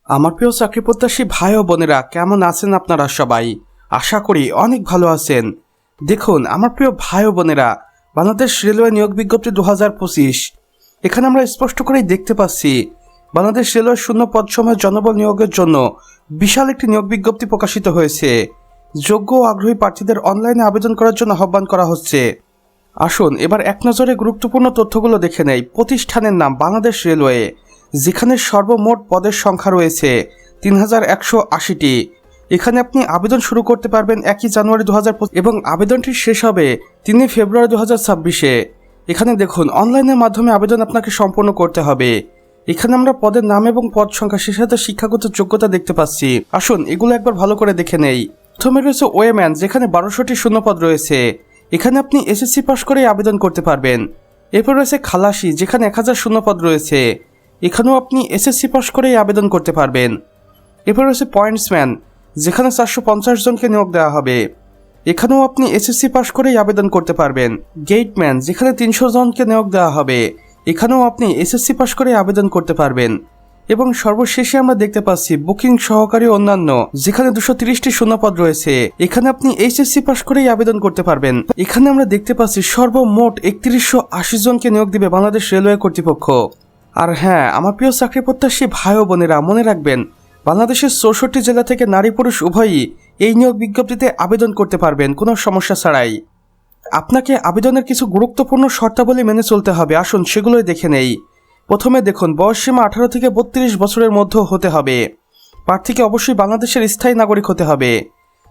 আমার প্রিয় চাকরি প্রত্যাশী ভাই ও বোনেরা, কেমন আছেন আপনারা সবাই? আশা করি অনেক ভালো আছেন। দেখুন আমার প্রিয় ভাই ও বোনেরা, বাংলাদেশ রেলওয়ে নিয়োগ বিজ্ঞপ্তি 2025, এখানে আমরা স্পষ্ট করেই দেখতে পাচ্ছি বাংলাদেশ রেলওয়ে শূন্য পদ সময়ের জনবল নিয়োগের জন্য বিশাল একটি নিয়োগ বিজ্ঞপ্তি প্রকাশিত হয়েছে। যোগ্য ও আগ্রহী প্রার্থীদের অনলাইনে আবেদন করার জন্য আহ্বান করা হচ্ছে। আসুন এবার এক নজরে গুরুত্বপূর্ণ তথ্যগুলো দেখে নেই। প্রতিষ্ঠানের নাম বাংলাদেশ রেলওয়ে, যেখানে সর্বমোট পদের সংখ্যা রয়েছে 3180টি। এখানে আপনি আবেদন শুরু করতে পারবেন 1 জানুয়ারি 2025 এবং আবেদনটি শেষ হবে 3 ফেব্রুয়ারি 2026-এ। এখানে দেখুন অনলাইনের মাধ্যমে আবেদন আপনাকে সম্পন্ন করতে হবে। এখানে আমরা পদের নাম এবং পদ সংখ্যা, সে সাথে শিক্ষাগত যোগ্যতা দেখতে পাচ্ছি। আসুন এগুলো একবার ভালো করে দেখে নেই। প্রথমে রয়েছে ওয়েম্যান, যেখানে 1200টি শূন্যপদ রয়েছে। এখানে আপনি এসএসসি পাস করেই আবেদন করতে পারবেন। এরপর রয়েছে খালাসি, যেখানে 1000 শূন্যপদ রয়েছে। এখানেও আপনি এসএসসি পাস করেই আবেদন করতে পারবেন। এরপর রয়েছে পয়েন্টসম্যান, যেখানে 450 জনকে নিয়োগ দেওয়া হবে। এখানেও আপনি এসএসসি পাস করেই আবেদন করতে পারবেন। গেটম্যান, যেখানে 300 জনকে নিয়োগ দেওয়া হবে। এখানেও আপনি এসএসসি পাস করেই আবেদন করতে পারবেন। এবং সর্বশেষে আমরা দেখতে পাচ্ছি বুকিং সহকারী অন্যান্য, যেখানে 230টি শূন্যপদ রয়েছে। এখানে আপনি এইচএসসি পাস করেই আবেদন করতে পারবেন। এখানে আমরা দেখতে পাচ্ছি সর্বমোট 3180 জনকে নিয়োগ দিবে বাংলাদেশ রেলওয়ে কর্তৃপক্ষ। আর হ্যাঁ, আমার প্রিয় চাকরি প্রত্যাশী ভাই ও বোনেরা, মনে রাখবেন বাংলাদেশের 64 জেলা থেকে নারী পুরুষ উভয়ই এই নিয়োগ বিজ্ঞপ্তিতে আবেদন করতে পারবেন কোনো সমস্যা ছাড়াই। আপনাকে আবেদনের কিছু গুরুত্বপূর্ণ শর্তাবলী মেনে চলতে হবে। আসুন সেগুলোই দেখে নেই। প্রথমে দেখুন, বয়সসীমা 18 থেকে 32 বছরের মধ্যে হতে হবে। প্রার্থীকে অবশ্যই বাংলাদেশের স্থায়ী নাগরিক হতে হবে।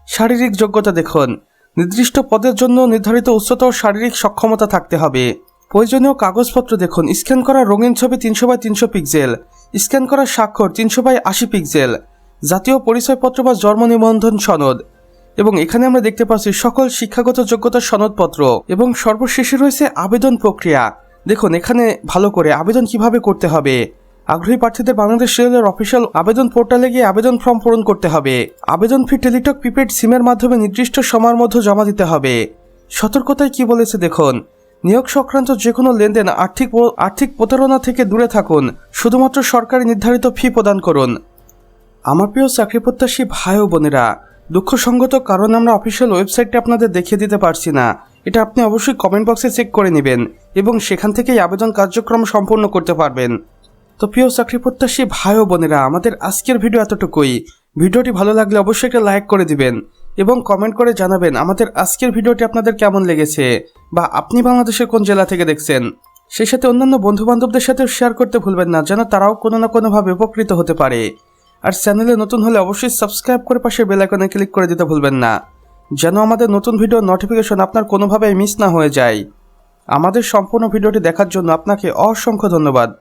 শারীরিক যোগ্যতা দেখুন, নির্দিষ্ট পদের জন্য নির্ধারিত উচ্চতা ও শারীরিক সক্ষমতা থাকতে হবে। প্রয়োজনীয় কাগজপত্র দেখুন, স্ক্যান করা রঙিন ছবি 300x300 পিক্সেল, স্ক্যান করা স্বাক্ষর 300x80 পিক্সেল, জাতীয় পরিচয়পত্র বা জন্ম নিবন্ধন সনদ। এবং এখানে আমরা দেখতে পাচ্ছি সকল শিক্ষাগত যোগ্যতার সনদপত্র। এবং সর্বশেষে রয়েছে আবেদন প্রক্রিয়া। দেখুন এখানে ভালো করে আবেদন কিভাবে করতে হবে। আগ্রহী প্রার্থীদের বাংলাদেশ রেলওয়ের অফিসিয়াল আবেদন পোর্টালে গিয়ে আবেদন ফর্ম পূরণ করতে হবে। আবেদন ফি টেলিটক প্রিপেড সিমের মাধ্যমে নির্দিষ্ট সময়ের মধ্যে জমা দিতে হবে। সতর্কতায় কি বলেছে দেখুন, নিয়োগ সংক্রান্ত যে কোনো লেনদেন আর্থিক প্রতারণা থেকে দূরে থাকুন। শুধুমাত্র সরকারি নির্ধারিত ফি প্রদান করুন। আমার প্রিয় চাকরি প্রত্যাশী ভাই ও বোনেরা, দুঃখসঙ্গত কারণ আমরা অফিসিয়াল ওয়েবসাইটটি আপনাদের দেখিয়ে দিতে পারছি না। এটা আপনি অবশ্যই কমেন্ট বক্সে চেক করে নেবেন এবং সেখান থেকেই আবেদন কার্যক্রম সম্পূর্ণ করতে পারবেন। তো প্রিয় চাকরি প্রত্যাশী ভাই ও বোনেরা, আমাদের আজকের ভিডিও এতটুকুই। ভিডিওটি ভালো লাগলে অবশ্যই একটা লাইক করে দিবেন এবং কমেন্ট করে জানাবেন আমাদের আজকের ভিডিওটি আপনাদের কেমন লেগেছে বা আপনি বাংলাদেশের কোন জেলা থেকে দেখছেন। সেই সাথে অন্যান্য বন্ধু বান্ধবদের সাথেও শেয়ার করতে ভুলবেন না, যেন তারাও কোনো না কোনোভাবে উপকৃত হতে পারে। আর চ্যানেলে নতুন হলে অবশ্যই সাবস্ক্রাইব করে পাশে বেল আইকনে ক্লিক করে দিতে ভুলবেন না, যেন আমাদের নতুন ভিডিও নোটিফিকেশন আপনার কোনোভাবেই মিস না হয়ে যায়। আমাদের সম্পূর্ণ ভিডিওটি দেখার জন্য আপনাকে অসংখ্য ধন্যবাদ।